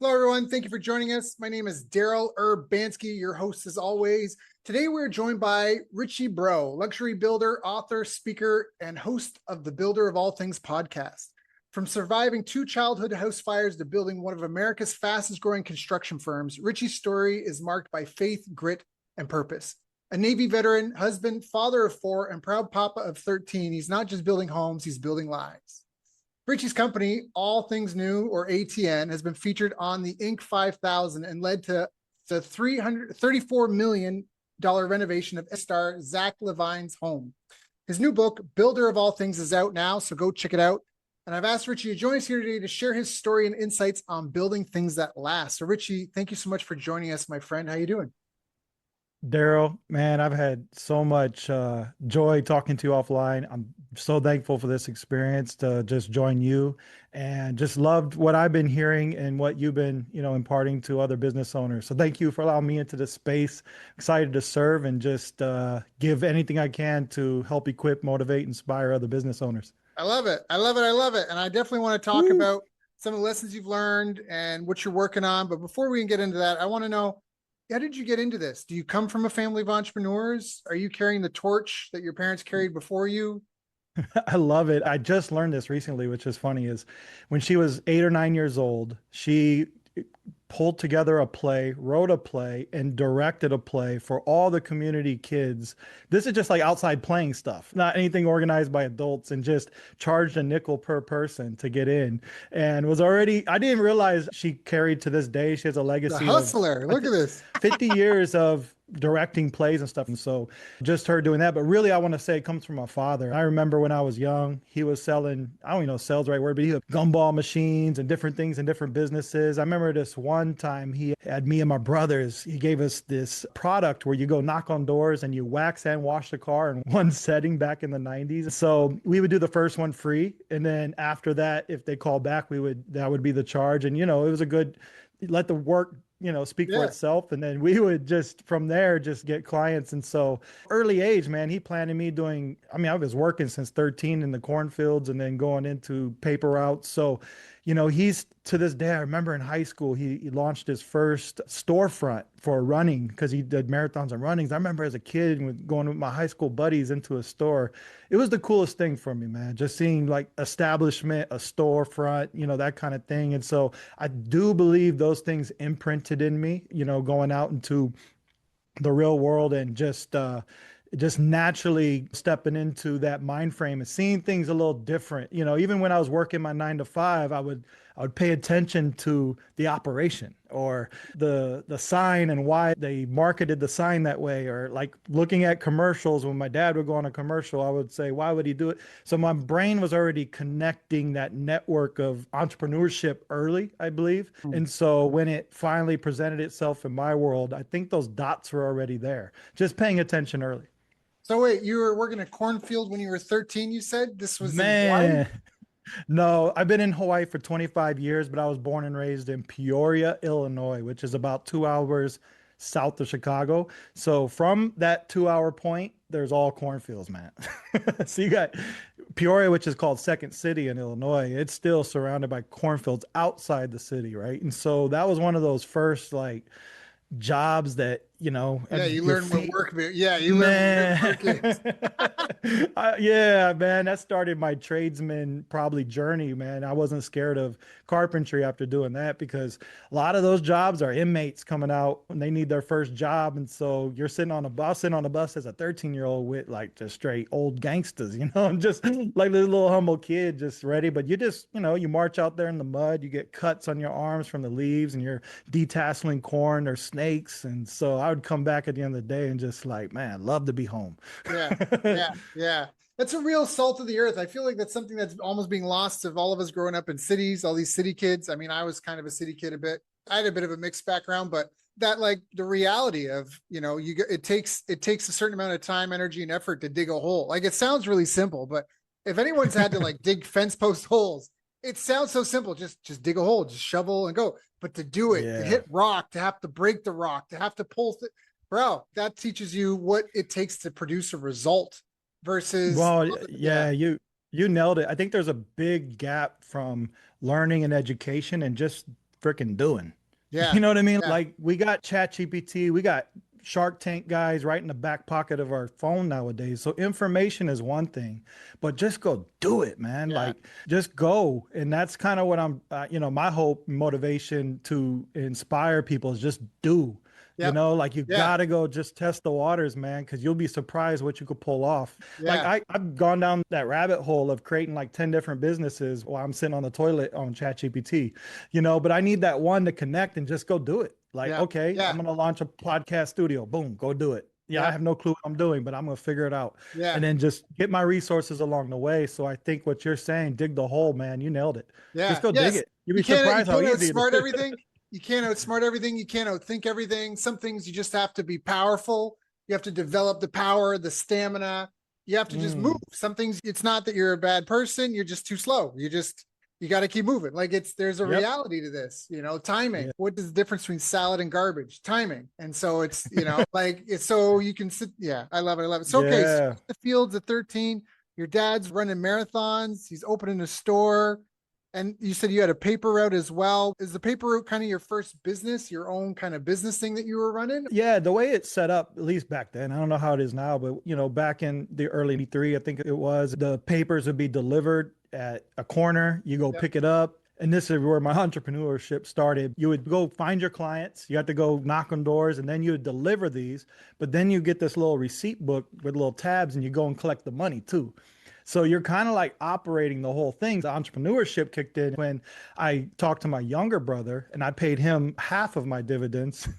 Hello, everyone. Thank you for joining us. My name is Daryl Urbanski, your host as always. Today, we're joined by Richie Breaux, luxury builder, author, speaker, and host of the Builder of All Things podcast. From surviving two childhood house fires to building one of America's fastest growing construction firms, Richie's story is marked by faith, grit, and purpose. A Navy veteran, husband, father of four, and proud papa of 13, he's not just building homes, he's building lives. Richie's company, All Things New, or ATN, has been featured on the Inc. 5000 and led to the $334 million renovation of star Zach LaVine's home. His new book, Builder of All Things, is out now, so go check it out. And I've asked Richie to join us here today to share his story and insights on building things that last. So Richie, thank you so much for joining us, my friend. How you doing? Daryl, man, I've had so much joy talking to you offline. I'm so thankful for this experience to just join you and just loved what I've been hearing and what you've been, imparting to other business owners. So thank you for allowing me into this space. Excited to serve and just give anything I can to help equip, motivate, inspire other business owners. I love it. I love it. I love it. And I definitely want to talk Woo! about some of the lessons you've learned and what you're working on. But before we can get into that, I want to know, how did you get into this? Do you come from a family of entrepreneurs? Are you carrying the torch that your parents carried before you? I love it. I just learned this recently, which is funny, is when she was 8 or 9 years old, she pulled together a play, wrote a play, and directed a play for all the community kids. This is just like outside playing stuff, not anything organized by adults, and just charged a nickel per person to get in. And was already, I didn't realize she carried to this day. She has a The legacy of hustler. Look at this. 50 years of directing plays and stuff. And so just her doing that. But really, I want to say it comes from my father. I remember when I was young, he was selling, I don't even know if sales the right word, but he had gumball machines and different things in different businesses. I remember this one time he had me and my brothers, he gave us this product where you go knock on doors and you wax and wash the car in one setting back in the 90s. So we would do the first one free. And then after that, if they called back, that would be the charge. And, it was a good, let the work speak for Yeah. itself. And then we would just from there just get clients. And so early age, man, he planted me doing, I was working since 13 in the cornfields and then going into paper routes. So, he's to this day, I remember in high school, he launched his first storefront for running because he did marathons and runnings. I remember as a kid going with my high school buddies into a store. It was the coolest thing for me, man, just seeing like establishment, a storefront, that kind of thing. And so I do believe those things imprinted in me, going out into the real world and just naturally stepping into that mind frame and seeing things a little different. Even when I was working my 9 to 5, I would pay attention to the operation or the sign and why they marketed the sign that way, or like looking at commercials. When my dad would go on a commercial, I would say, why would he do it? So my brain was already connecting that network of entrepreneurship early, I believe. And so when it finally presented itself in my world, I think those dots were already there, just paying attention early. So wait, you were working a cornfield when you were 13, you said? This was in Hawaii? Man, no, I've been in Hawaii for 25 years, but I was born and raised in Peoria, Illinois, which is about 2 hours south of Chicago. So from that 2 hour point, there's all cornfields, man. So you got Peoria, which is called Second City in Illinois. It's still surrounded by cornfields outside the city, right? And so that was one of those first like jobs that, Yeah, and you your learned what feet. work is. Yeah, you learned what work Man, is. yeah, man, that started my tradesman probably journey, man. I wasn't scared of carpentry after doing that because a lot of those jobs are inmates coming out when they need their first job. And so you're sitting on a bus as a 13-year-old with like just straight old gangsters, and just like this little humble kid just ready. But you just, you march out there in the mud, you get cuts on your arms from the leaves and you're detasseling corn or snakes. And so I would come back at the end of the day and just like, man, love to be home. Yeah, yeah, yeah. That's a real salt of the earth. I feel like that's something that's almost being lost of all of us growing up in cities, all these city kids. I mean, I was kind of a city kid a bit. I had a bit of a mixed background, but that like the reality of, it takes a certain amount of time, energy, and effort to dig a hole. Like it sounds really simple, but if anyone's had to like dig fence post holes, it sounds so simple. Just dig a hole, just shovel and go. But to do it, to Yeah. hit rock, to have to break the rock, to have to pull bro, that teaches you what it takes to produce a result versus Well, yeah, yeah, you nailed it. I think there's a big gap from learning and education and just freaking doing. Yeah. You know what I mean? Yeah. Like we got ChatGPT, we got Shark Tank guys right in the back pocket of our phone nowadays. So information is one thing, but just go do it, man. Yeah. Like just go. And that's kind of what I'm, my hope, motivation to inspire people is just do. Yep. Like you Yeah. gotta go just test the waters, man, because you'll be surprised what you could pull off. Like Yeah. I've gone down that rabbit hole of creating like 10 different businesses while I'm sitting on the toilet on ChatGPT, but I need that one to connect and just go do it. Like, Yeah. okay, Yeah. I'm gonna launch a podcast studio. Boom, go do it. Yeah, I Yeah. have no clue what I'm doing, but I'm gonna figure it out. Yeah. And then just get my resources along the way. So I think what you're saying, dig the hole, man. You nailed it. Yeah. Just go dig Yes. it. You'd You be can't surprised how easy it outsmart is. everything. You can't outsmart everything. You can't outthink everything. Some things you just have to be powerful. You have to develop the power, the stamina. You have to just move. Some things, it's not that you're a bad person. You're just too slow. You got to keep moving. Like there's a reality to this, timing. Yeah. What is the difference between salad and garbage? Timing. And so it's, like it's so you can sit. Yeah. I love it. I love it. So, okay. So the fields at 13, your dad's running marathons. He's opening a store. And you said you had a paper route as well. Is the paper route kind of your first business, your own kind of business thing that you were running? Yeah, the way it's set up, at least back then, I don't know how it is now, but back in the early 83, I think it was, the papers would be delivered at a corner. You go pick it up. And this is where my entrepreneurship started. You would go find your clients. You had to go knock on doors and then you would deliver these. But then you get this little receipt book with little tabs and you go and collect the money too. So you're kind of like operating the whole thing. The entrepreneurship kicked in when I talked to my younger brother and I paid him half of my dividends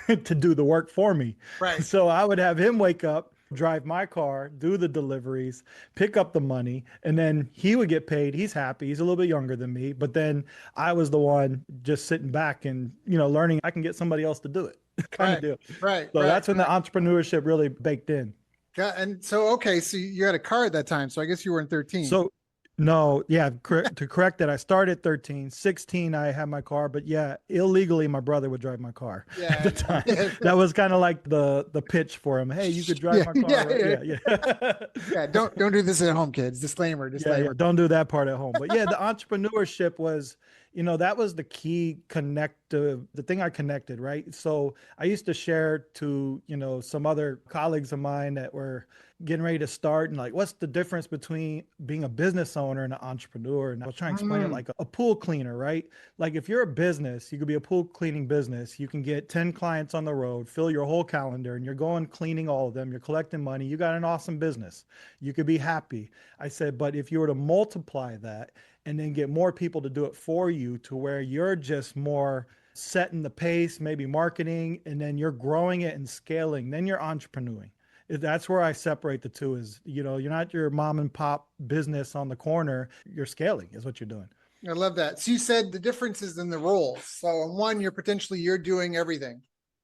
to do the work for me. Right. So I would have him wake up, drive my car, do the deliveries, pick up the money, and then he would get paid. He's happy. He's a little bit younger than me, but then I was the one just sitting back and, learning I can get somebody else to do it kind of deal. Right. So that's when the entrepreneurship really baked in. Yeah. And so, okay. So you had a car at that time. So I guess you were in 13. So no, yeah, to correct that, I started 13, 16, I had my car, but yeah, illegally, my brother would drive my car at the time. That was kind of like the pitch for him. Hey, you could drive my car. Yeah. Don't do this at home, kids. Disclaimer. Yeah, don't do that part at home. But yeah, the entrepreneurship was, that was the key the thing I connected, right? So I used to share to, some other colleagues of mine that were getting ready to start and like, what's the difference between being a business owner and an entrepreneur? And I was trying to explain it like a pool cleaner, right? Like if you're a business, you could be a pool cleaning business. You can get 10 clients on the road, fill your whole calendar, and you're going cleaning all of them. You're collecting money. You got an awesome business. You could be happy. I said, but if you were to multiply that and then get more people to do it for you to where you're just more setting the pace, maybe marketing, and then you're growing it and scaling, then you're entrepreneuring. That's where I separate the two is, you're not your mom and pop business on the corner. You're scaling is what you're doing. I love that. So you said the differences in the roles. So in one, you're doing everything.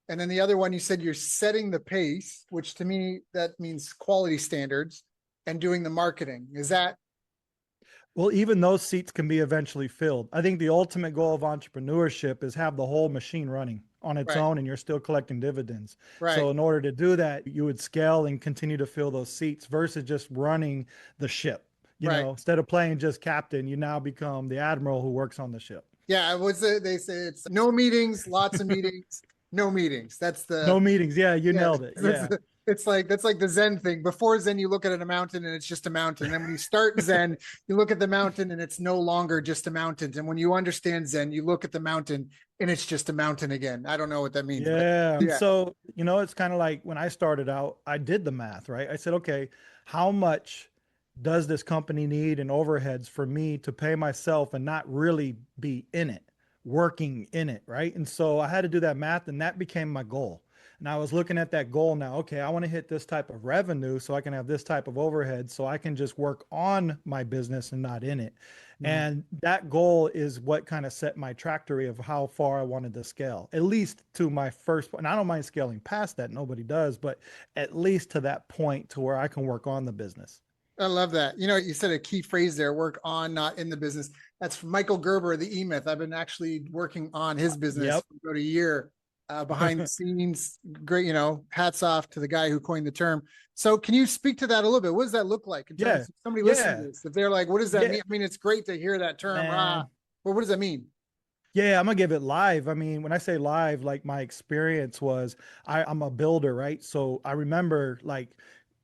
And then the other one, you said you're setting the pace, which to me, that means quality standards and doing the marketing. Is that? Well, even those seats can be eventually filled. I think the ultimate goal of entrepreneurship is have the whole machine running on its own and you're still collecting dividends. Right. So in order to do that, you would scale and continue to fill those seats versus just running the ship. Instead of playing just captain, you now become the admiral who works on the ship. Yeah. They say it's no meetings, lots of meetings, no meetings. That's the no meetings. Yeah. You nailed it. Yeah. That's like the Zen thing. Before Zen, you look at a mountain and it's just a mountain. And then when you start Zen, you look at the mountain and it's no longer just a mountain. And when you understand Zen, you look at the mountain and it's just a mountain again. I don't know what that means. Yeah. So, it's kind of like when I started out, I did the math, right? I said, okay, how much does this company need in overheads for me to pay myself and not really be in it, working in it, right? And so I had to do that math and that became my goal. And I was looking at that goal now, okay, I want to hit this type of revenue so I can have this type of overhead so I can just work on my business and not in it. And that goal is what kind of set my trajectory of how far I wanted to scale, at least to my first point. And I don't mind scaling past that. Nobody does, but at least to that point to where I can work on the business. I love that. You said a key phrase there, work on, not in the business. That's from Michael Gerber, the E-Myth. I've been actually working on his business for about a year. Behind the scenes, great, hats off to the guy who coined the term. So can you speak to that a little bit? What does that look like? If somebody listens to this, if they're like, what does that mean? I mean, it's great to hear that term, but what does that mean? Yeah, I'm gonna give it live. I mean, when I say live, like my experience was I'm a builder, right? So I remember like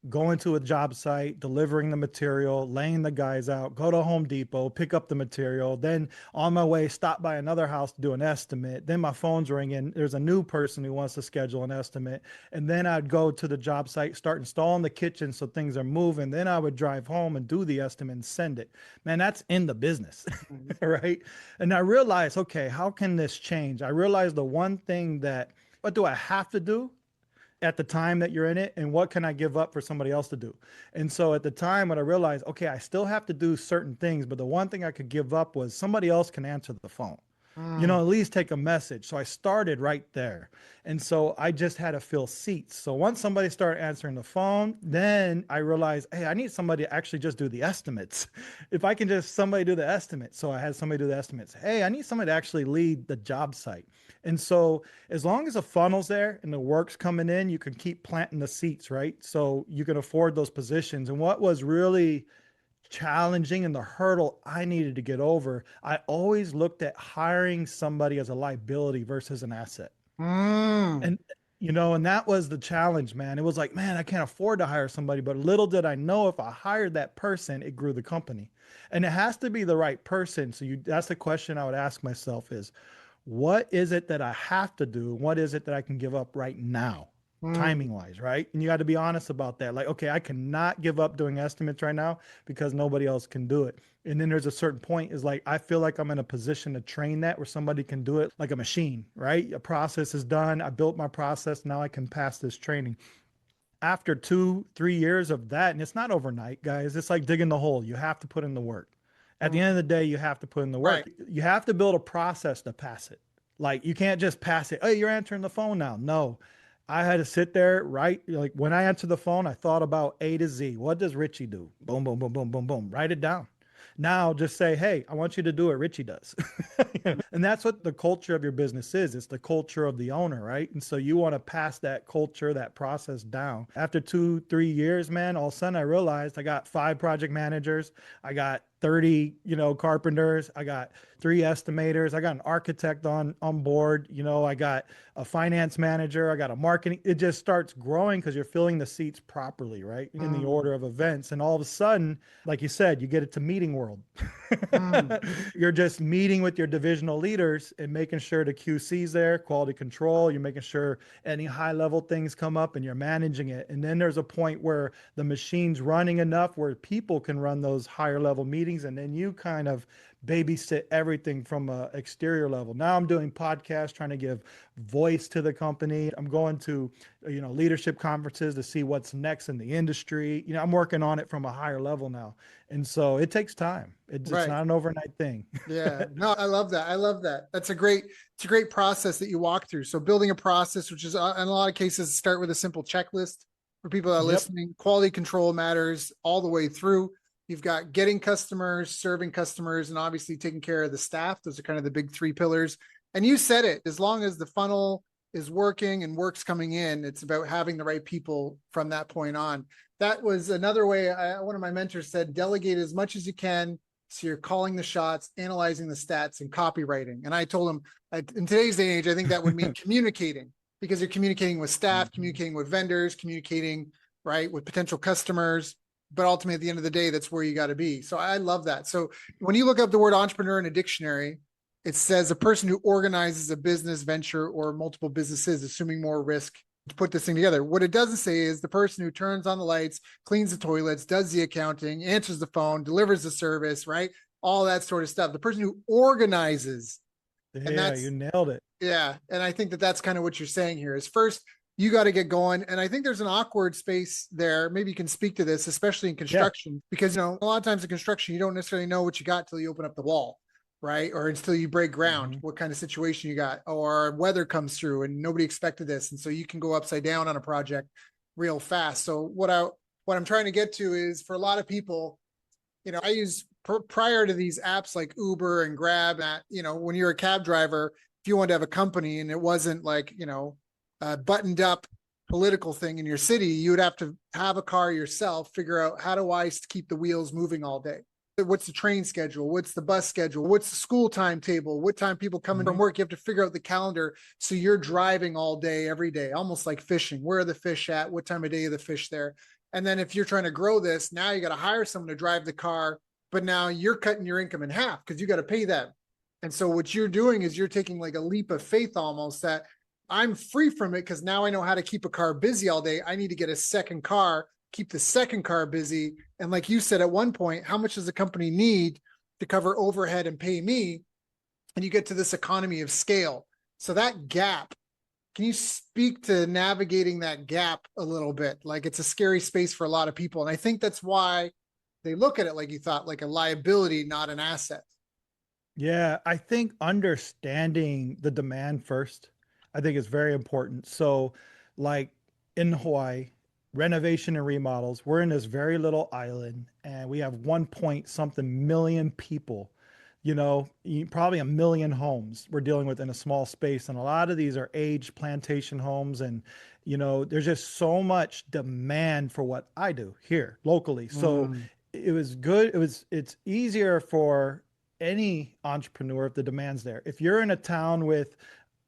going to a job site, delivering the material, laying the guys out, go to Home Depot, pick up the material, then on my way, stop by another house to do an estimate. Then my phone's ringing. There's a new person who wants to schedule an estimate. And then I'd go to the job site, start installing the kitchen so things are moving. Then I would drive home and do the estimate and send it. Man, that's in the business, Mhm. right? And I realized, okay, how can this change? I realized the one thing that, what do I have to do at the time that you're in it, and what can I give up for somebody else to do? And so at the time when I realized, okay, I still have to do certain things, but the one thing I could give up was somebody else can answer the phone, Mm, at least take a message. So I started right there. And so I just had to fill seats. So once somebody started answering the phone, then I realized, hey, I need somebody to actually just do the estimates. If I can just somebody do the estimates. So I had somebody do the estimates. Hey, I need somebody to actually lead the job site. And so as long as the funnel's there and the work's coming in, you can keep planting the seats, right? So you can afford those positions. And what was really challenging and the hurdle I needed to get over, I always looked at hiring somebody as a liability versus an asset. mm, And and that was the challenge, man. It was like, man, I can't afford to hire somebody, but little did I know if I hired that person, it grew the company. And it has to be the right person. So that's the question I would ask myself is, what is it that I have to do? What is it that I can give up right now, mm. timing wise, right? And you got to be honest about that. Like, okay, I cannot give up doing estimates right now because nobody else can do it. And then there's a certain point is like, I feel like I'm in a position to train that where somebody can do it like a machine, right? A process is done. I built my process. Now I can pass this training. After 2, 3 years of that, and it's not overnight, guys, it's like digging the hole. You have to put in the work. At the end of Mm. the day, you have to put in the Right. work. You have to build a process to pass it. Like you can't just pass it. Oh, you're answering the phone now. No, I had to sit there, right? Like when I answered the phone, I thought about A to Z. What does Richie do? Boom, boom, boom, boom, boom, boom. Write it down. Now just say, hey, I want you to do what Richie does. And that's what the culture of your business is. It's the culture of the owner, right? And so you want to pass that culture, that process down. After 2, 3 years, man, all of a sudden I realized I got 5 project managers. I got 30, carpenters. I got 3 estimators. I got an architect on board. I got a finance manager. I got a marketing. It just starts growing because you're filling the seats properly, right? In the Mm, order of events. And all of a sudden, like you said, you get it to meeting world. mm. You're just meeting with your divisional leaders and making sure the QC's there, quality control. You're making sure any high level things come up and you're managing it. And then there's a point where the machine's running enough where people can run those higher level meetings. And then you kind of babysit everything from a exterior level. Now I'm doing podcasts, trying to give voice to the company. I'm going to, leadership conferences to see what's next in the industry. I'm working on it from a higher level now. And so it takes time. It's Right. not an overnight thing. Yeah. No, I love that. I love that. It's a great process that you walk through. So building a process, which is in a lot of cases start with a simple checklist for people that are Yep. listening. Quality control matters all the way through. You've got getting customers, serving customers, and obviously taking care of the staff. Those are kind of the big 3 pillars. And you said it, as long as the funnel is working and work's coming in, it's about having the right people from that point on. That was another way one of my mentors said, delegate as much as you can. So you're calling the shots, analyzing the stats, and copywriting. And I told him, in today's day and age, I think that would mean communicating, because you're communicating with staff, Mhm. communicating with vendors, communicating, right, with potential customers. But ultimately, at the end of the day, that's where you got to be. So I love that. So when you look up the word entrepreneur in a dictionary, it says a person who organizes a business venture or multiple businesses, assuming more risk to put this thing together. What it doesn't say is the person who turns on the lights, cleans the toilets, does the accounting, answers the phone, delivers the service, right? All that sort of stuff. The person who organizes, and Yeah, you that's, nailed it. yeah. And I think that that's kind of what you're saying here is first, you got to get going. And I think there's an awkward space there. Maybe you can speak to this, especially in Yeah. construction, because, a lot of times in construction, you don't necessarily know what you got till you open up the wall, right? Or until you break ground, Mhm. what kind of situation you got, or weather comes through and nobody expected this. And so you can go upside down on a project real fast. So what I'm trying to get to is for a lot of people, I use prior to these apps like Uber and Grab, that, when you're a cab driver, if you wanted to have a company and it wasn't like, a buttoned up political thing in your city, you would have to have a car yourself, figure out how do I keep the wheels moving all day. What's the train schedule? What's the bus schedule? What's the school timetable? What time people come in from work? You have to figure out the calendar. So you're driving all day, every day, almost like fishing. Where are the fish at? What time of day are the fish there? And then if you're trying to grow this, now you got to hire someone to drive the car, but now you're cutting your income in half because you got to pay them. And so what you're doing is you're taking like a leap of faith almost, that I'm free from it because now I know how to keep a car busy all day. I need to get a second car, keep the second car busy. And like you said at one point, how much does the company need to cover overhead and pay me? And you get to this economy of scale. So that gap, can you speak to navigating that gap a little bit? Like, it's a scary space for a lot of people. And I think that's why they look at it, like you thought, like a liability, not an asset. Yeah, I think understanding the demand first, I think is very important. So, like in Hawaii, renovation and remodels, we're in this very little island and we have 1 point something million people, probably a million homes we're dealing with in a small space. And a lot of these are aged plantation homes. And, there's just so much demand for what I do here locally. So it was good. It's easier for any entrepreneur if the demand's there. If you're in a town with,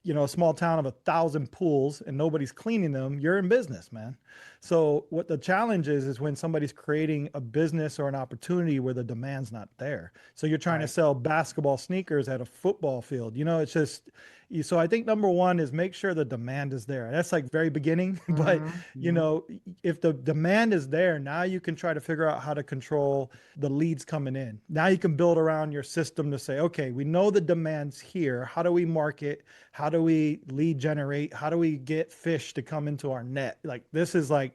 a small town of 1,000 pools and nobody's cleaning them, you're in business, man. So what the challenge is when somebody's creating a business or an opportunity where the demand's not there. So you're trying to sell basketball sneakers at a football field. It's just, so I think number one is make sure the demand is there. That's like very beginning, but if the demand is there, now you can try to figure out how to control the leads coming in. Now you can build around your system to say, okay, we know the demand's here. How do we market? How do we lead generate? How do we get fish to come into our net? Like, this is like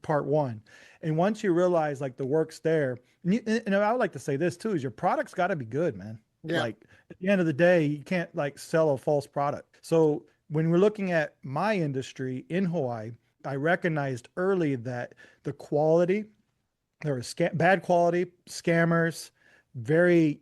part one. And once you realize like the work's there, and I would like to say this too, is your product's got to be good, man. Yeah. Like, at the end of the day, you can't like sell a false product. So when we're looking at my industry in Hawaii, I recognized early that the quality, there was bad quality, scammers, very,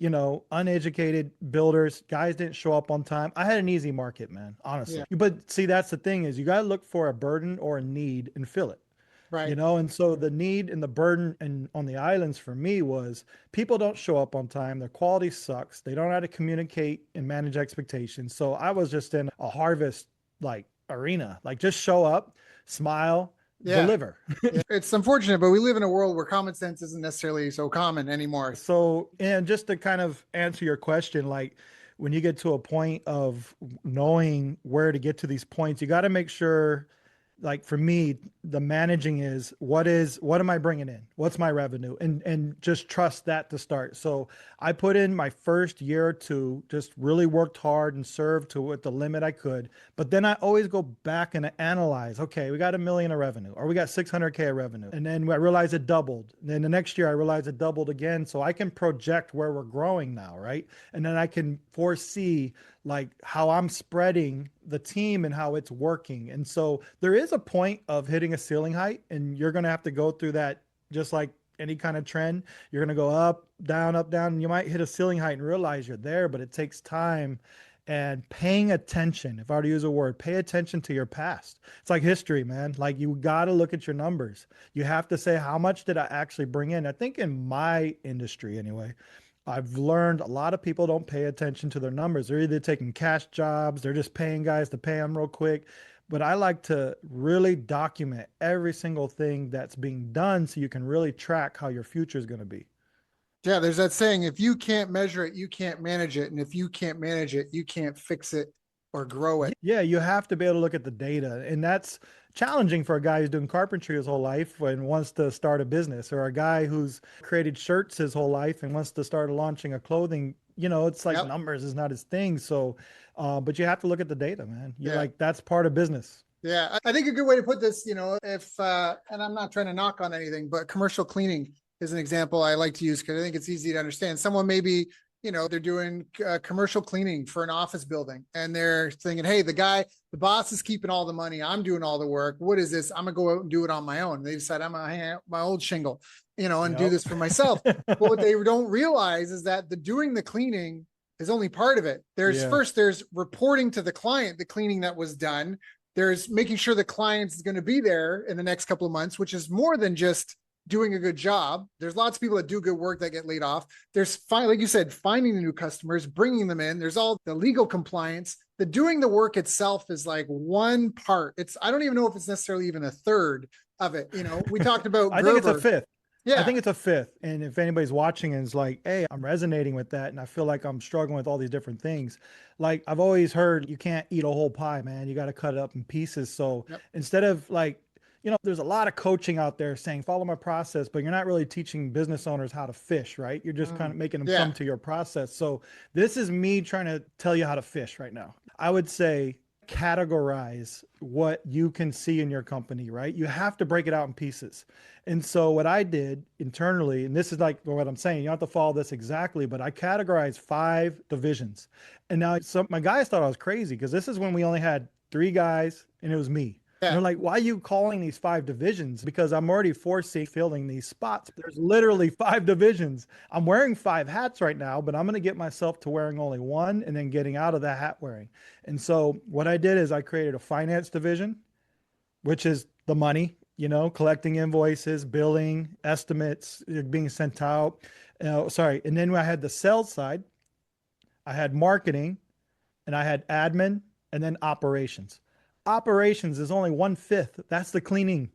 uneducated builders, guys didn't show up on time. I had an easy market, man, honestly. Yeah. But see, that's the thing, is you got to look for a burden or a need and fill it. Right. And so the need and the burden and on the islands for me was people don't show up on time. Their quality sucks. They don't know how to communicate and manage expectations. So I was just in a harvest like arena, like just show up, smile, deliver. It's unfortunate, but we live in a world where common sense isn't necessarily so common anymore. So, and just to kind of answer your question, like when you get to a point of knowing where to get to these points, you got to make sure, like for me, the managing is what am I bringing in? What's my revenue? And just trust that to start. So I put in my first year or two, just really worked hard and served to what the limit I could. But then I always go back and analyze, okay, we got $1 million of revenue, or we got 600K of revenue. And then I realized it doubled. And then the next year I realized it doubled again. So I can project where we're growing now, right? And then I can foresee like how I'm spreading the team and how it's working. And so there is a point of hitting a ceiling height, and you're going to have to go through that just like any kind of trend. You're going to go up, down, and you might hit a ceiling height and realize you're there, but it takes time and paying attention. If I were to use a word, pay attention to your past. It's like history, man. Like, you got to look at your numbers. You have to say, how much did I actually bring in? I think in my industry anyway, I've learned a lot of people don't pay attention to their numbers. They're either taking cash jobs, they're just paying guys to pay them real quick. But I like to really document every single thing that's being done so you can really track how your future is going to be. Yeah, there's that saying, if you can't measure it, you can't manage it. And if you can't manage it, you can't fix it or grow it. Yeah, you have to be able to look at the data. And that's challenging for a guy who's doing carpentry his whole life and wants to start a business, or a guy who's created shirts his whole life and wants to start launching a clothing. It's like numbers is not his thing. So, but you have to look at the data, man. Like, that's part of business. Yeah. I think a good way to put this, if, and I'm not trying to knock on anything, but commercial cleaning is an example I like to use because I think it's easy to understand. Someone maybe, they're doing commercial cleaning for an office building, and they're thinking, hey, the boss is keeping all the money. I'm doing all the work. What is this? I'm gonna go out and do it on my own. And they decide I'm gonna hang out my old shingle, and do this for myself. But what they don't realize is that doing the cleaning is only part of it. There's reporting to the client the cleaning that was done. There's making sure the client is going to be there in the next couple of months, which is more than just doing a good job. There's lots of people that do good work that get laid off. There's like you said, finding the new customers, bringing them in. There's all the legal compliance. The doing the work itself is like one part. I don't even know if it's necessarily even a third of it. We talked about I think it's a Gerber. fifth. I Yeah. think it's a fifth. And if anybody's watching and is like, hey, I'm resonating with that and I feel like I'm struggling with all these different things. Like I've always heard you can't eat a whole pie, man. You got to cut it up in pieces. So Yep. instead of like, there's a lot of coaching out there saying follow my process, but you're not really teaching business owners how to fish, right? You're just kind of making them Yeah. come to your process. So this is me trying to tell you how to fish right now. I would say categorize what you can see in your company, right? You have to break it out in pieces. And so what I did internally, and this is like what I'm saying, you don't have to follow this exactly, but I categorized 5 divisions. And now my guys thought I was crazy because this is when we only had 3 guys and it was me. And Yeah. they're like, why are you calling these 5 divisions? Because I'm already filling these spots. There's literally 5 divisions. I'm wearing 5 hats right now, but I'm going to get myself to wearing only one and then getting out of that hat wearing. And so what I did is I created a finance division, which is the money, collecting invoices, billing, estimates being sent out. And then I had the sales side, I had marketing, and I had admin, and then operations. Operations is only 1/5. That's the cleaning.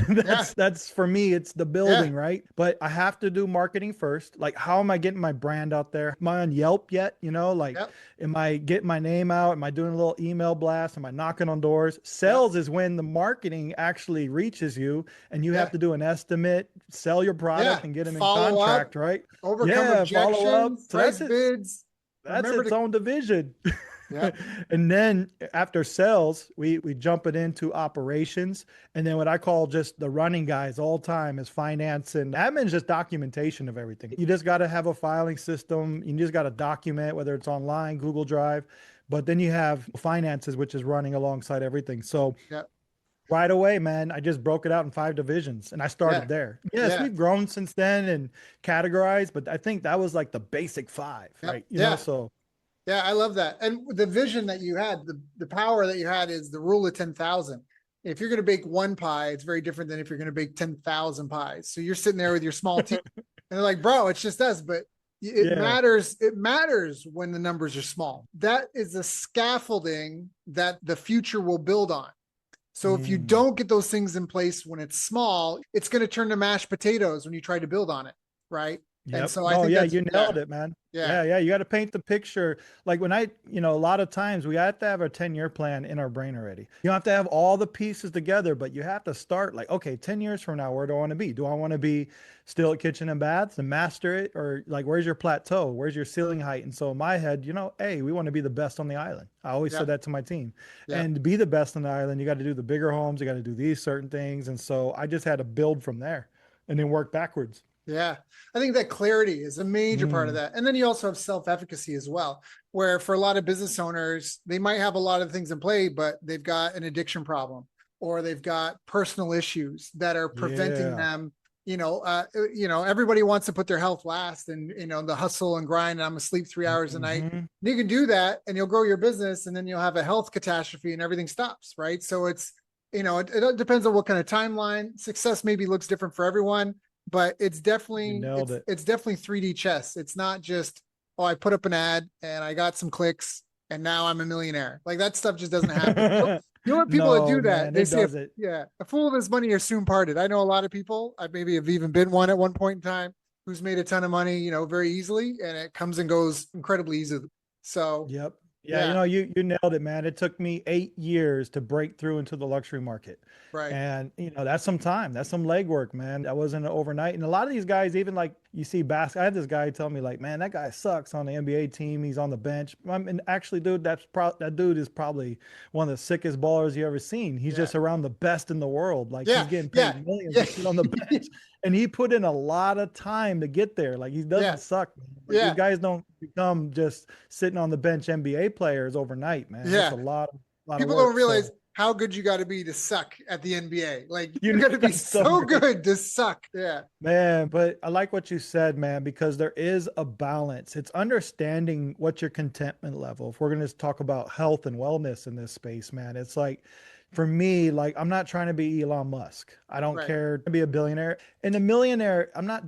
That's for me, it's the building, right? But I have to do marketing first. Like, how am I getting my brand out there? Am I on Yelp yet? Am I getting my name out? Am I doing a little email blast? Am I knocking on doors? Sales is when the marketing actually reaches you and you have to do an estimate, sell your product and get them in contract, right? Overcome objections, follow up. So price bids. That's its own division. Yeah. And then after sales, we jump it into operations. And then what I call just the running guys all time is finance, and admin's just documentation of everything. You just got to have a filing system. You just got to document, whether it's online, Google Drive, but then you have finances, which is running alongside everything. So right away, man, I just broke it out in 5 divisions and I started there. Yes, we've grown since then and categorized, but I think that was like the basic 5, right? Yeah, I love that. And the vision that you had, the power that you had is the rule of 10,000. If you're going to bake one pie, it's very different than if you're going to bake 10,000 pies. So you're sitting there with your small team and they're like, bro, it's just us. But it matters. It matters when the numbers are small. That is the scaffolding that the future will build on. So if you don't get those things in place when it's small, it's going to turn to mashed potatoes when you try to build on it. Right. Yep. And so I think you nailed it, man. Yeah. You got to paint the picture. Like when a lot of times we have to have a 10-year plan in our brain already. You don't have to have all the pieces together, but you have to start like, okay, 10 years from now, where do I want to be? Do I want to be still at kitchen and baths and master it? Or like, where's your plateau? Where's your ceiling height? And so in my head, hey, we want to be the best on the island. I always said that to my team. And to be the best on the island, you got to do the bigger homes. You got to do these certain things. And so I just had to build from there and then work backwards. Yeah, I think that clarity is a major part of that. And then you also have self-efficacy as well, where for a lot of business owners, they might have a lot of things in play, but they've got an addiction problem or they've got personal issues that are preventing them. Everybody wants to put their health last and, the hustle and grind. And I'm gonna sleep 3 hours a night. And you can do that and you'll grow your business and then you'll have a health catastrophe and everything stops. Right. So it's, it depends on what kind of timeline. Success maybe looks different for everyone. But it's definitely it's definitely 3D chess. It's not just, I put up an ad and I got some clicks and now I'm a millionaire. Like that stuff just doesn't happen. You know what people that do that? Man, they say, a fool of his money is soon parted. I know a lot of people. I maybe have even been one at one point in time who's made a ton of money, very easily, and it comes and goes incredibly easily. So Yeah, you nailed it, man. It took me 8 years to break through into the luxury market. Right. And, that's some time. That's some legwork, man. That wasn't overnight. And a lot of these guys, even like you see basketball, I had this guy tell me like, man, that guy sucks on the NBA team. He's on the bench. And actually, dude, that dude is probably one of the sickest ballers you ever seen. He's just around the best in the world. Like he's getting paid millions to sit on the bench. And he put in a lot of time to get there. Like he doesn't suck. Like, these guys don't become just sitting on the bench NBA players overnight, man. It's a lot of people work, don't realize how good you got to be to suck at the NBA. Like You you know, got to be that's so so great. good to suck. Yeah. Man, but I like what you said, man, because there is a balance. It's understanding what your contentment level. If we're going to talk about health and wellness in this space, man, it's like for me, like I'm not trying to be Elon Musk. I don't Right. care to be a billionaire. And a millionaire, I'm not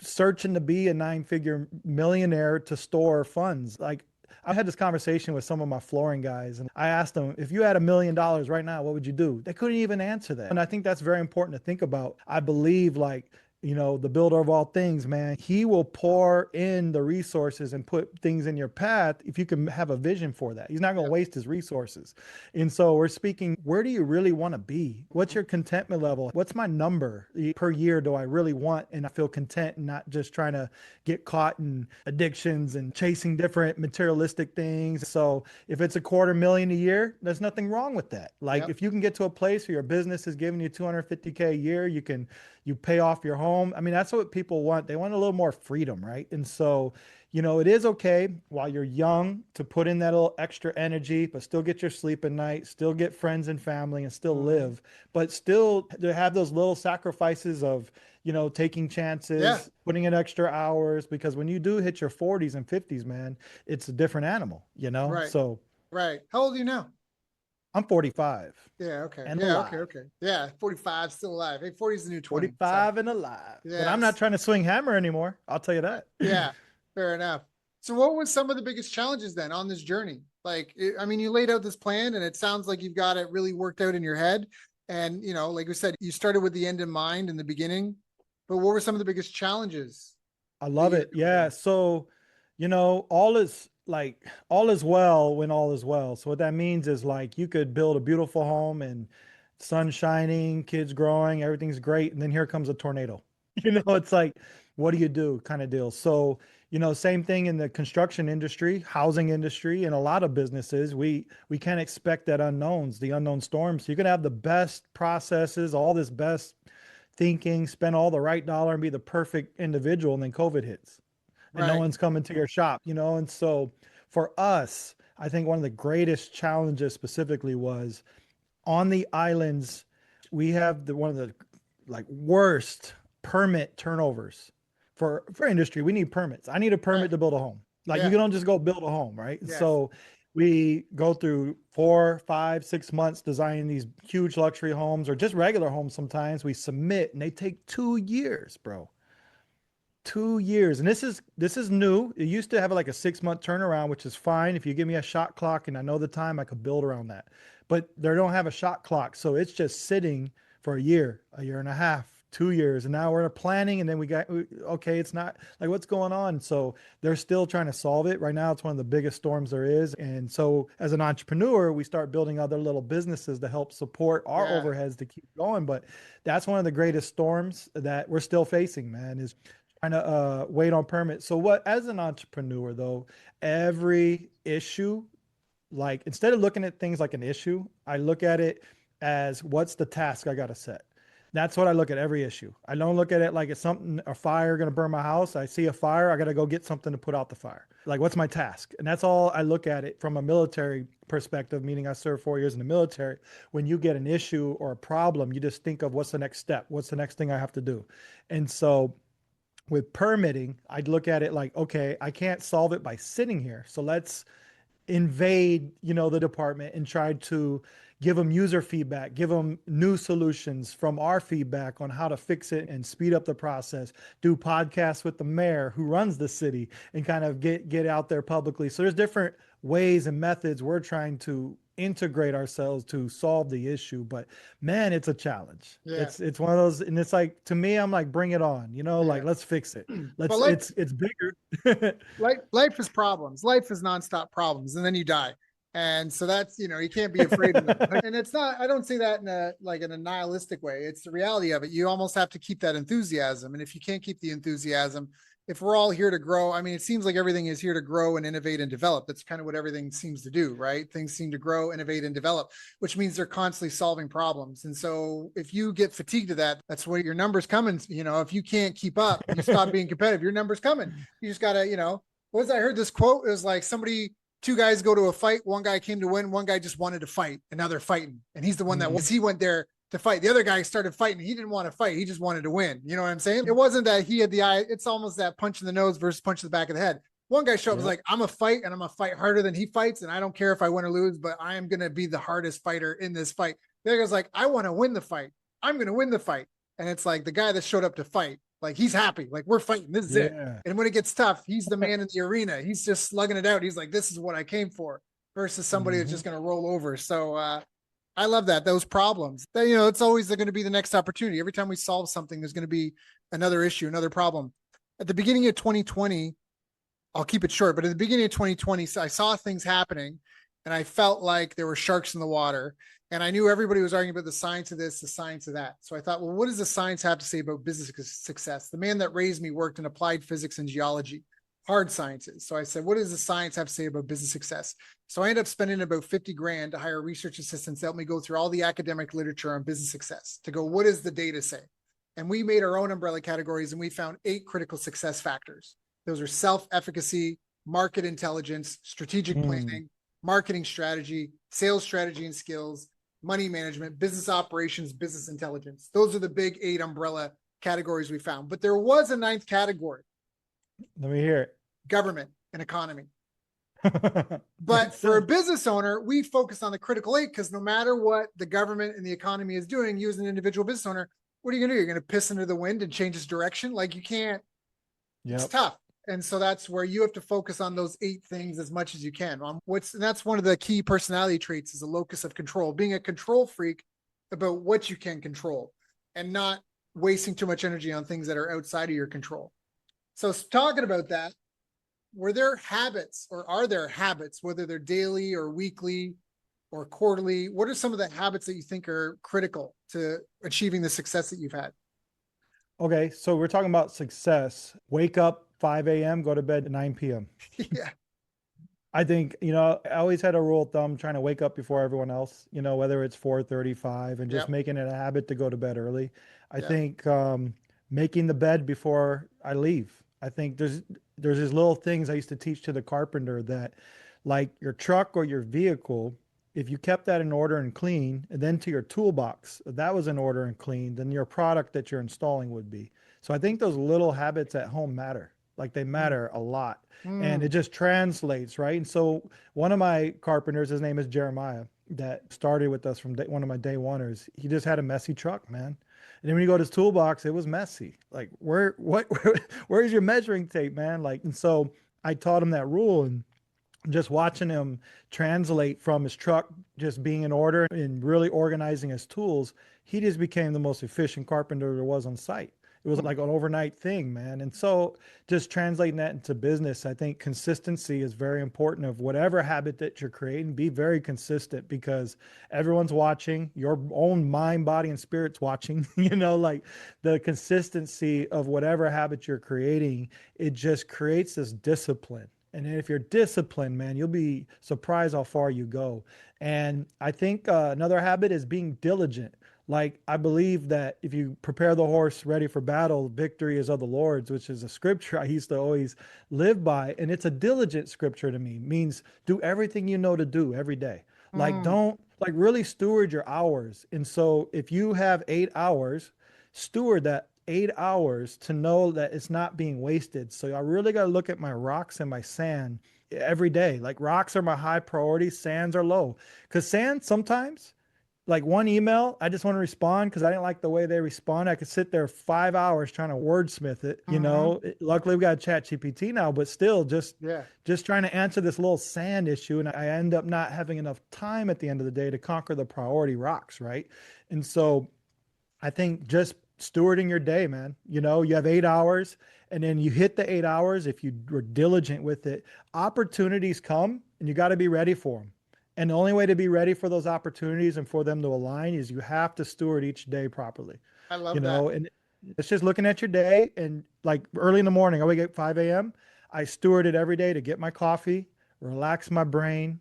searching to be a nine-figure millionaire to store funds. Like I had this conversation with some of my flooring guys, and I asked them, if you had $1 million right now, what would you do? They couldn't even answer that. And I think that's very important to think about. I believe like, the builder of all things, man, he will pour in the resources and put things in your path if you can have a vision for that. He's not going to Yep. waste his resources. And so we're speaking, where do you really want to be? What's your contentment level? What's my number per year do I really want? And I feel content and not just trying to get caught in addictions and chasing different materialistic things. So if it's $250,000 a year, there's nothing wrong with that. Like Yep. if you can get to a place where your business is giving you $250K a year, you pay off your home. I mean, that's what people want. They want a little more freedom, right? And so, it is okay while you're young to put in that little extra energy, but still get your sleep at night, still get friends and family and still Mhm. live, but still to have those little sacrifices of, taking Yeah. chances, putting in extra hours, because when you do hit your 40s and 50s, man, it's a different animal. Right. So Right. How old are you now? I'm 45 Yeah. Okay. and Yeah. Okay. alive. Okay. Yeah. 45, still alive. Hey, 40 is the new 20. So 45 and alive. But I'm not yes. trying to swing hammer anymore. I'll tell you that. Yeah. Fair enough. So what was some of the biggest challenges then on this journey? Like, I mean, you laid out this plan and it sounds like you've got it really worked out in your head. And, like we said, you started with the end in mind in the beginning, but what were some of the biggest challenges I that love you had it. to Yeah. overcome? So, all is well when all is well. So what that means is like you could build a beautiful home and sun shining, kids growing, everything's great. And then here comes a tornado. It's like, what do you do kind of deal. So, same thing in the construction industry, housing industry, and a lot of businesses. We can't expect that the unknown storms. So you can have the best processes, all this best thinking, spend all the right dollar and be the perfect individual, and then COVID hits and no Right. one's coming to your shop. And so for us, I think one of the greatest challenges specifically was on the islands, we have one of the like worst permit turnovers for industry. We need permits. I need a permit Right. to build a home. Like you Yeah. don't just go build a home, right? Yes. So we go through 4, 5, 6 months designing these huge luxury homes or just regular homes. Sometimes we submit and they take 2 years, bro. 2 years. And this is new. It used to have like a 6 month turnaround, which is fine. If you give me a shot clock and I know the time, I could build around that. But they don't have a shot clock. So it's just sitting for a year and a half, 2 years. And now we're planning and then okay, it's not like what's going on. So they're still trying to solve it. Right now, it's one of the biggest storms there is. And so as an entrepreneur, we start building other little businesses to help support our Yeah. overheads to keep going. But that's one of the greatest storms that we're still facing, man, is trying to wait on permits. So what, as an entrepreneur though, every issue, like instead of looking at things like an issue, I look at it as what's the task I got to set. That's what I look at every issue. I don't look at it like it's something, a fire going to burn my house. I see a fire, I got to go get something to put out the fire. Like, what's my task? And that's all I look at it from a military perspective, meaning I served 4 years in the military. When you get an issue or a problem, you just think of what's the next step? What's the next thing I have to do? And so with permitting, I'd look at it like, okay, I can't solve it by sitting here. So let's invade, the department and try to give them user feedback, give them new solutions from our feedback on how to fix it and speed up the process, do podcasts with the mayor who runs the city and kind of get out there publicly. So there's different ways and methods we're trying to integrate ourselves to solve the issue. But man, it's a challenge. Yeah. It's one of those, and it's like, to me, I'm like, bring it on, Yeah. like let's fix it. But Let's life, it's bigger. life is problems. Life is nonstop problems, and then you die. And so that's, you can't be afraid of them. And it's not, I don't say that in a nihilistic way. It's the reality of it. You almost have to keep that enthusiasm. And if you can't keep the enthusiasm, if we're all here to grow, I mean, it seems like everything is here to grow and innovate and develop. That's kind of what everything seems to do, right? Things seem to grow, innovate, and develop, which means they're constantly solving problems. And so if you get fatigued of that, that's where your numbers coming. If you can't keep up, you stop being competitive, your numbers coming. You just gotta, what was I heard this quote? It was like somebody two guys go to a fight. One guy came to win. One guy just wanted to fight, and now they're fighting. And he's the one that was, he went there to fight. The other guy started fighting. He didn't want to fight. He just wanted to win. You know what I'm saying? It wasn't that he had the eye. It's almost that punch in the nose versus punch in the back of the head. One guy showed up was like, I'm a fight and I'm going to fight harder than he fights. And I don't care if I win or lose, but I am going to be the hardest fighter in this fight. The other guy's like, I want to win the fight. I'm going to win the fight. And it's like the guy that showed up to fight, like he's happy, like we're fighting, this is it. And when it gets tough, he's the man in the arena. He's just slugging it out. He's like, this is what I came for, versus somebody that's just going to roll over. So I love that. Those problems that, you know, it's always going to be the next opportunity. Every time we solve something, there's going to be another issue, another problem. At the beginning of 2020, I'll keep it short, but at the beginning of 2020, I saw things happening and I felt like there were sharks in the water. And I knew everybody was arguing about the science of this, the science of that. So I thought, well, what does the science have to say about business success? The man that raised me worked in applied physics and geology, hard sciences. So I said, what does the science have to say about business success? So I ended up spending about 50 grand to hire research assistants to help me go through all the academic literature on business success to go, what does the data say? And we made our own umbrella categories and we found 8 critical success factors. Those are self-efficacy, market intelligence, strategic planning, marketing strategy, sales strategy and skills, money management, business operations, business intelligence. Those are the big 8 umbrella categories we found. But there was a 9th category. Let me hear it. Government and economy. But for a business owner, we focus on the critical 8 because no matter what the government and the economy is doing, you as an individual business owner, what are you going to do? You're going to piss into the wind and change its direction? Like you can't. It's tough. And so that's where you have to focus on those 8 things as much as you can. And that's one of the key personality traits is a locus of control, being a control freak about what you can control and not wasting too much energy on things that are outside of your control. So talking about that, were there habits or are there habits, whether they're daily or weekly or quarterly? What are some of the habits that you think are critical to achieving the success that you've had? Okay, so we're talking about success. Wake up 5 a.m., go to bed at 9 p.m. Yeah. I think, you know, I always had a rule of thumb trying to wake up before everyone else, you know, whether it's 4:35 and just making it a habit to go to bed early. I think making the bed before I leave. I think there's these little things I used to teach to the carpenter that like your truck or your vehicle, if you kept that in order and clean, and then to your toolbox, if that was in order and clean, then your product that you're installing would be. So I think those little habits at home matter. Like they matter a lot. And it just translates, right? And so one of my carpenters, his name is Jeremiah, that started with us from one of my day oneers. He just had a messy truck, man. And then when you go to his toolbox, it was messy. Like where's your measuring tape, man? Like, and so I taught him that rule, and just watching him translate from his truck just being in order and really organizing his tools, he just became the most efficient carpenter there was on site. It was like an overnight thing, man. And so just translating that into business, I think consistency is very important of whatever habit that you're creating. Be very consistent because everyone's watching, your own mind, body, and spirit's watching, you know, like the consistency of whatever habit you're creating, it just creates this discipline. And if you're disciplined, man, you'll be surprised how far you go. And I think another habit is being diligent. Like, I believe that if you prepare the horse ready for battle, victory is of the Lord's, which is a scripture I used to always live by. And it's a diligent scripture to me. It means do everything you know to do every day. Like, don't like really steward your hours. And so if you have 8 hours, steward that 8 hours to know that it's not being wasted. So I really got to look at my rocks and my sand every day. Like rocks are my high priority, sands are low. Because sand sometimes, like one email, I just want to respond because I didn't like the way they respond. I could sit there 5 hours trying to wordsmith it, you know. Luckily we got ChatGPT now, but still just trying to answer this little sand issue. And I end up not having enough time at the end of the day to conquer the priority rocks, right? And so I think just stewarding your day, man. You know, you have 8 hours and then you hit the 8 hours. If you were diligent with it, opportunities come and you got to be ready for them. And the only way to be ready for those opportunities and for them to align is you have to steward each day properly. I love you that. know, and it's just looking at your day and like early in the morning, I wake up 5 a.m. I steward it every day to get my coffee, relax my brain,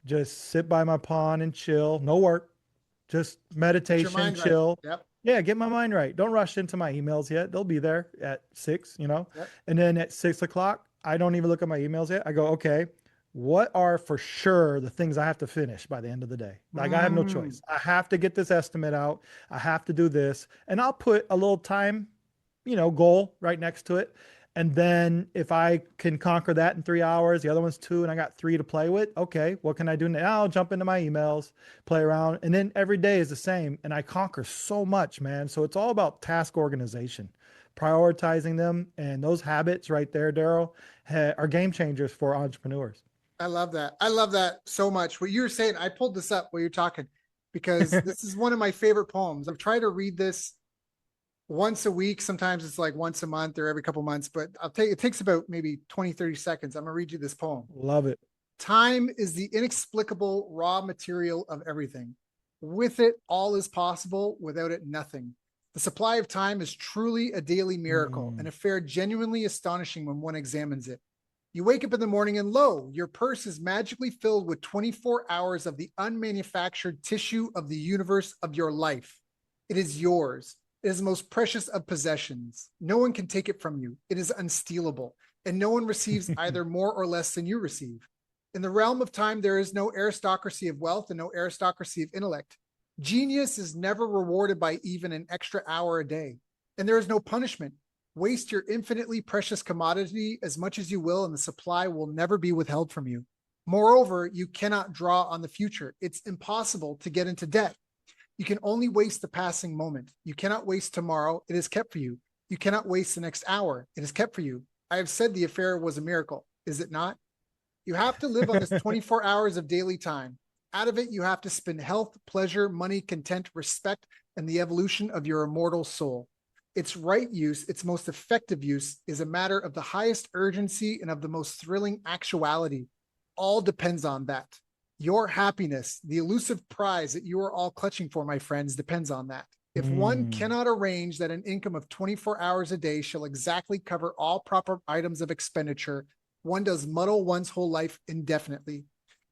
just sit by my pond and chill. No work, just meditation, chill. Right. Yep. Yeah, get my mind right. Don't rush into my emails yet. They'll be there at 6, you know. And then at 6 o'clock, I don't even look at my emails yet. I go, okay, what are for sure the things I have to finish by the end of the day? Like I have no Mm, choice. I have to get this estimate out. I have to do this. And I'll put a little time, goal right next to it. And then if I can conquer that in 3 hours, the other one's two, and I got three to play with, okay, what can I do now? I'll jump into my emails, play around. And then every day is the same. And I conquer so much, man. So it's all about task organization, prioritizing them. And those habits right there, Daryl, are game changers for entrepreneurs. I love that. I love that so much. What you were saying, I pulled this up while you're talking because this is one of my favorite poems. I've tried to read this once a week. Sometimes it's like once a month or every couple months, but it takes about maybe 20, 30 seconds. I'm going to read you this poem. Love it. Time is the inexplicable raw material of everything. With it, all is possible. Without it, nothing. The supply of time is truly a daily miracle, an affair genuinely astonishing when one examines it. You wake up in the morning and lo, your purse is magically filled with 24 hours of the unmanufactured tissue of the universe of your life. It is yours. It is the most precious of possessions. No one can take it from you. It is unstealable, and no one receives either more or less than you receive. In the realm of time, there is no aristocracy of wealth and no aristocracy of intellect. Genius is never rewarded by even an extra hour a day, and there is no punishment. Waste your infinitely precious commodity as much as you will, and the supply will never be withheld from you. Moreover, you cannot draw on the future. It's impossible to get into debt. You can only waste the passing moment. You cannot waste tomorrow. It is kept for you. You cannot waste the next hour. It is kept for you. I have said the affair was a miracle. Is it not? You have to live on this 24 hours of daily time. Out of it, you have to spend health, pleasure, money, content, respect, and the evolution of your immortal soul. Its right use, its most effective use, is a matter of the highest urgency and of the most thrilling actuality. All depends on that. Your happiness, the elusive prize that you are all clutching for, my friends, depends on that. If one cannot arrange that an income of 24 hours a day shall exactly cover all proper items of expenditure, one does muddle one's whole life indefinitely.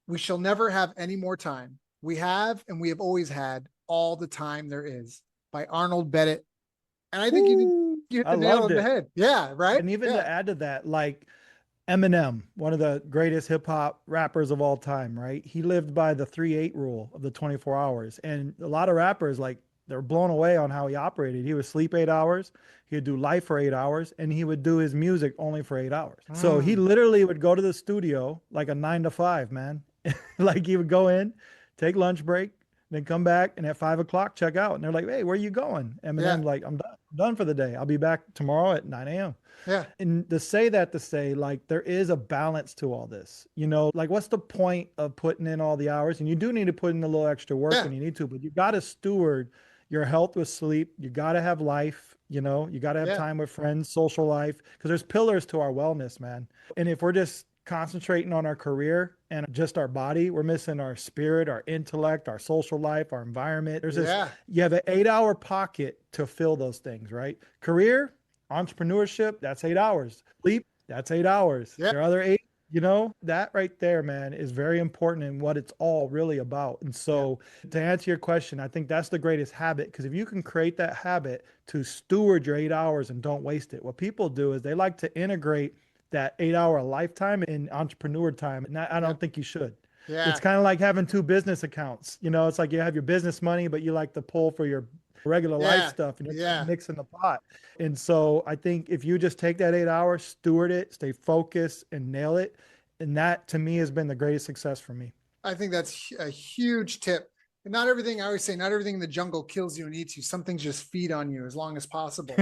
We shall never have any more time. We have, and we have always had, all the time there is. By Arnold Bennett. And I think you hit I the nail loved on the it. head. Yeah, right? And even Yeah. to add to that, like Eminem, one of the greatest hip hop rappers of all time, right? He lived by the 3-8 rule of the 24 hours. And a lot of rappers, like, they're blown away on how he operated. He would sleep 8 hours, he would do life for 8 hours, and he would do his music only for 8 hours. So he literally would go to the studio like a 9 to 5, man. Like he would go in, take lunch break, then come back, and at 5 o'clock check out. And they're like, "Hey, where are you going?" Yeah. Eminem's like, "I'm done. I'm done for the day. I'll be back tomorrow at 9 a.m." Yeah. And to say, like, there is a balance to all this. Like, what's the point of putting in all the hours? And you do need to put in a little extra work Yeah. when you need to, but you got to steward your health with sleep. You got to have life. You got to have Yeah. time with friends, social life, because there's pillars to our wellness, man. And if we're just concentrating on our career and just our body, we're missing our spirit, our intellect, our social life, our environment. Yeah. You have an 8 hour pocket to fill those things, right? Career, entrepreneurship, that's 8 hours. Sleep, that's 8 hours. Yeah. There are other eight, that right there, man, is very important in what it's all really about. And Yeah. so to answer your question, I think that's the greatest habit, because if you can create that habit to steward your 8 hours and don't waste it, what people do is they like to integrate that 8 hour lifetime in entrepreneur time. And I Yeah. don't think you should. Yeah. It's kind of like having two business accounts. It's like you have your business money, but you like to pull for your regular life Yeah. stuff, and you're kind of Yeah. mixing the pot. And so I think if you just take that 8 hours, steward it, stay focused, and nail it, and that to me has been the greatest success for me. I think that's a huge tip. And not everything, I always say, not everything in the jungle kills you and eats you. Some things just feed on you as long as possible.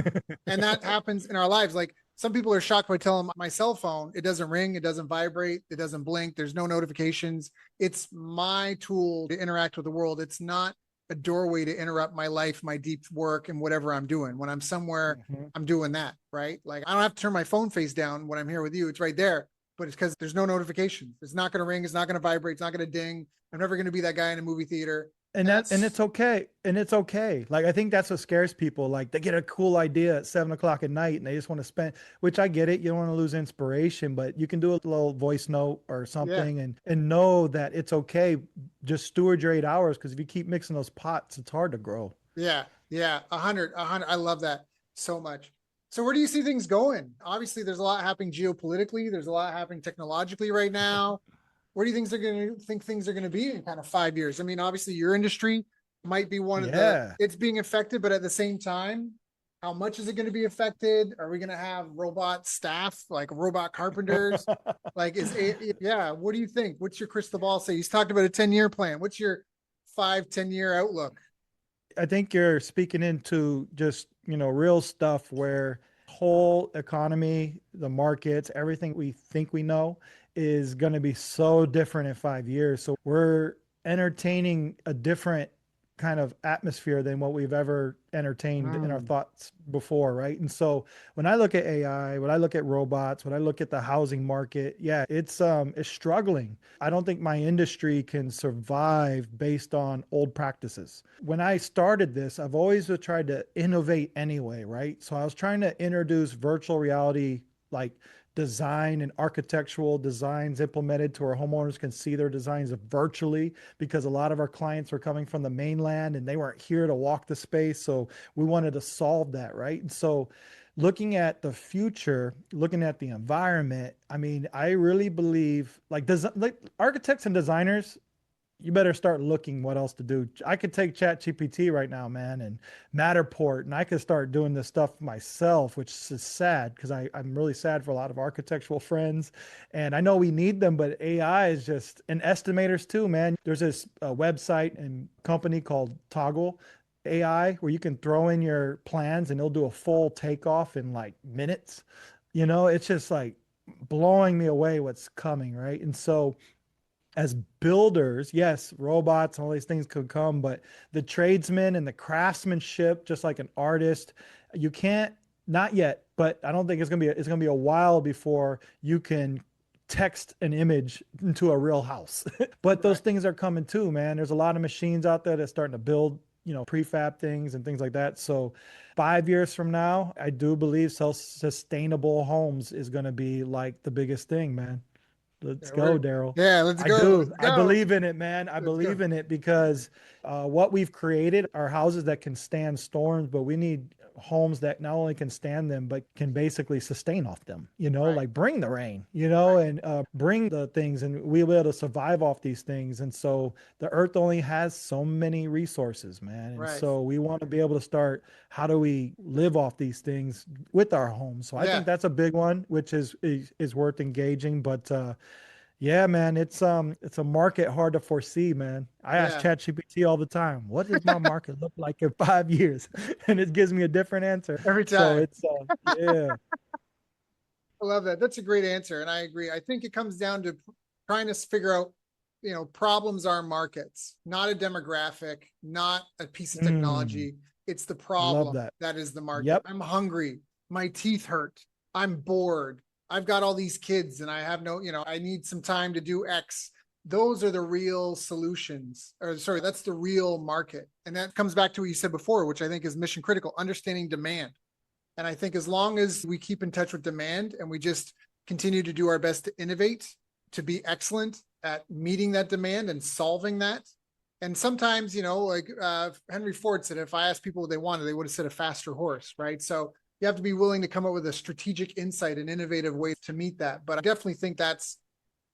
And that happens in our lives. Like some people are shocked by telling them my cell phone, it doesn't ring, it doesn't vibrate, it doesn't blink, there's no notifications. It's my tool to interact with the world. It's not a doorway to interrupt my life, my deep work, and whatever I'm doing. When I'm somewhere, I'm doing that, right? Like I don't have to turn my phone face down when I'm here with you. It's right there, but it's because there's no notifications. It's not going to ring. It's not going to vibrate. It's not going to ding. I'm never going to be that guy in a movie theater. And it's okay. And it's okay. Like, I think that's what scares people. Like, they get a cool idea at 7 o'clock at night and they just want to spend, which I get it. You don't want to lose inspiration, but you can do a little voice note or Yeah. something and know that it's okay. Just steward your 8 hours, because if you keep mixing those pots, it's hard to grow. Yeah. Yeah. 100. I love that so much. So where do you see things going? Obviously, there's a lot happening geopolitically. There's a lot happening technologically right now. Where do you think things are going to be in kind of 5 years? I mean, obviously your industry might be one of the, Yeah. it's being affected, but at the same time, how much is it going to be affected? Are we going to have robot staff, like robot carpenters? Like, yeah, what do you think? What's your crystal ball say? He's talked about a 10-year plan. What's your 5, 10-year outlook? I think you're speaking into just, real stuff where whole economy, the markets, everything we think we know is going to be so different in 5 years. So we're entertaining a different kind of atmosphere than what we've ever entertained in our Mm, thoughts before, right? And so when I look at AI, when I look at robots, when I look at the housing market, yeah, it's struggling. I don't think my industry can survive based on old practices. When I started this, I've always tried to innovate anyway, right? So I was trying to introduce virtual reality, like design and architectural designs implemented to where homeowners can see their designs virtually, because a lot of our clients were coming from the mainland and they weren't here to walk the space. So we wanted to solve that, right? And so looking at the future, looking at the environment, I mean, I really believe like architects and designers, you better start looking what else to do. I could take Chat GPT right now, man, and Matterport, and I could start doing this stuff myself, which is sad because I'm really sad for a lot of architectural friends. And I know we need them, but AI is just, and estimators too, man. There's this website and company called Toggle AI where you can throw in your plans and it'll do a full takeoff in like minutes. It's just like blowing me away what's coming, right? And so, as builders, yes, robots and all these things could come, but the tradesmen and the craftsmanship, just like an artist, you can't, not yet, but I don't think it's gonna be a while before you can text an image into a real house. But those right. things are coming too, man. There's a lot of machines out there that's starting to build, prefab things and things like that. So 5 years from now, I do believe self-sustainable homes is going to be like the biggest thing, man. Let's Yeah, go, Daryl. yeah, let's I go. do. Let's I go. believe in it, man. I Let's go. believe in it because what we've created are houses that can stand storms, but we need homes that not only can stand them, but can basically sustain off them, Right. like bring the rain, Right. and bring the things, and we'll be able to survive off these things. And so the earth only has so many resources, man. And Right. so we want to be able to start, how do we live off these things with our homes? So I Yeah. think that's a big one, which is worth engaging. But yeah, man, it's a market hard to foresee, man. I ask Yeah. ChatGPT all the time, what does my market look like in 5 years? And it gives me a different answer. Every So time. it's yeah. I love that. That's a great answer. And I agree. I think it comes down to trying to figure out, problems are markets, not a demographic, not a piece of Mm, technology. It's the love problem that. that is the market. Yep. I'm hungry. My teeth hurt. I'm bored. I've got all these kids and I have no, I need some time to do X. Those are the real solutions. Or sorry, that's the real market. And that comes back to what you said before, which I think is mission critical, understanding demand. And I think as long as we keep in touch with demand and we just continue to do our best to innovate, to be excellent at meeting that demand and solving that. And sometimes, like Henry Ford said, if I asked people what they wanted, they would have said a faster horse, right? So you have to be willing to come up with a strategic insight and innovative ways to meet that. But I definitely think that's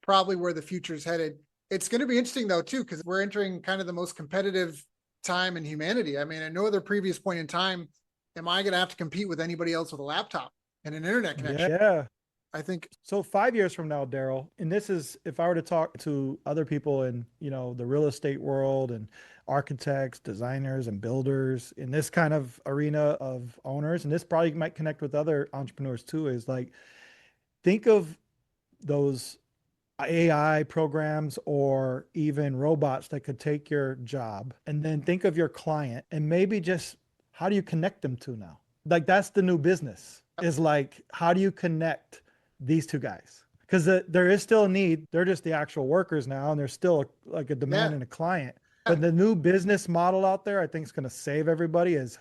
probably where the future is headed. It's going to be interesting, though, too, because we're entering kind of the most competitive time in humanity. I mean, at no other previous point in time am I going to have to compete with anybody else with a laptop and an internet connection. Yeah. I think, So 5 years from now, Daryl, and this is if I were to talk to other people in, the real estate world and architects, designers, and builders in this kind of arena of owners, and this probably might connect with other entrepreneurs too, is like, think of those AI programs or even robots that could take your job, and then think of your client and maybe just, how do you connect them to now? Like that's the new business, is like, how do you connect these two guys? Because there is still a need. They're just the actual workers now, and there's still like a demand yeah, and a client. But the new business model out there, I think is going to save everybody, is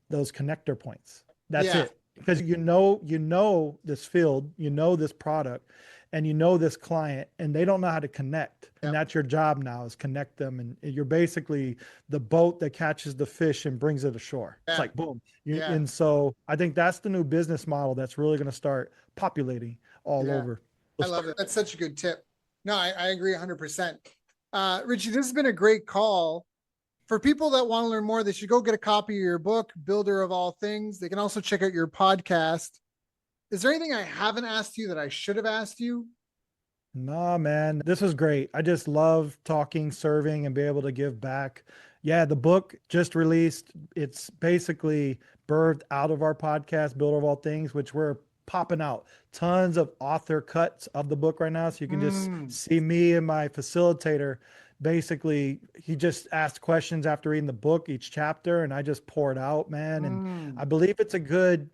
those connector points. That's yeah, it. Because you know this field, you know this product, and you know this client, and they don't know how to connect. yeah, And that's your job now, is connect them. And you're basically the boat that catches the fish and brings it ashore. It's yeah, like boom. yeah, And so I think that's the new business model that's really going to start populating all yeah. over. I We'll love start. it. That's such a good tip. No, I agree 100%. Richie, this has been a great call. For people that want to learn more, they should go get a copy of your book, Builder of All Things. They can also check out your podcast. Is there anything I haven't asked you that I should have asked you? Nah, man, this was great. I just love talking, serving, and be able to give back. Yeah, the book just released. It's basically birthed out of our podcast, Builder of All Things, which we're popping out tons of author cuts of the book right now. So you can just Mm, see me and my facilitator. Basically, he just asked questions after reading the book, each chapter, and I just pour it out, man. And I mm, believe it's a good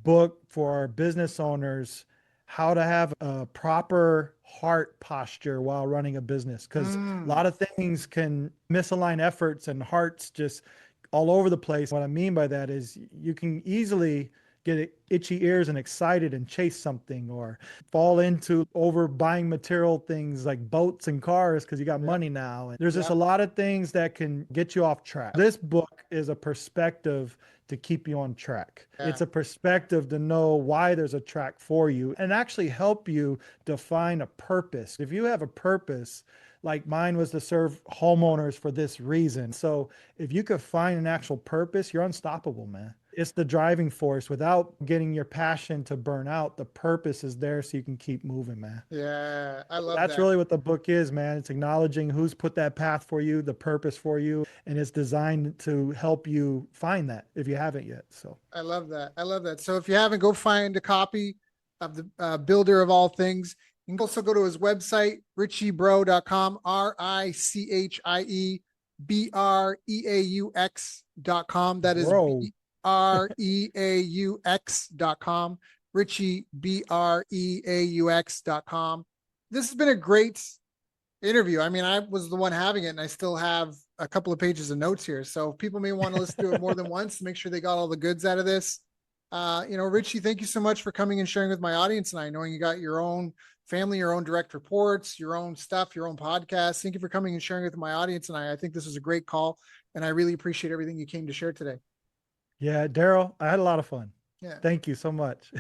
book for business owners how to have a proper heart posture while running a business, because a mm, lot of things can misalign efforts and hearts just all over the place. What I mean by that is you can easily get itchy ears and excited and chase something, or fall into over buying material things like boats and cars because you got yep, money now. And there's just a yep, lot of things that can get you off track. This book is a perspective to keep you on track. yeah, It's a perspective to know why there's a track for you and actually help you define a purpose. If you have a purpose, like mine was to serve homeowners for this reason. So if you could find an actual purpose, you're unstoppable, man. It's the driving force. Without getting your passion to burn out, the purpose is there so you can keep moving, man. yeah. I love That's that. really what the book is, man. It's acknowledging who's put that path for you, the purpose for you, and it's designed to help you find that if you haven't yet. So, I love that. I love that. So if you haven't, go find a copy of the Builder of All Things. You can also go to his website, richiebreaux.com, RICHIEBREAUX.com. That is bro, BREAUX.com. Richie, BREAUX.com. This has been a great interview. I mean, I was the one having it, and I still have a couple of pages of notes here. So people may want to listen to it more than once to make sure they got all the goods out of this. Richie, thank you so much for coming and sharing with my audience tonight, knowing you got your own family, your own direct reports, your own stuff, your own podcast. Thank you for coming and sharing with my audience. And I think this was a great call, and I really appreciate everything you came to share today. yeah, Daryl, I had a lot of fun. Yeah. Thank you so much.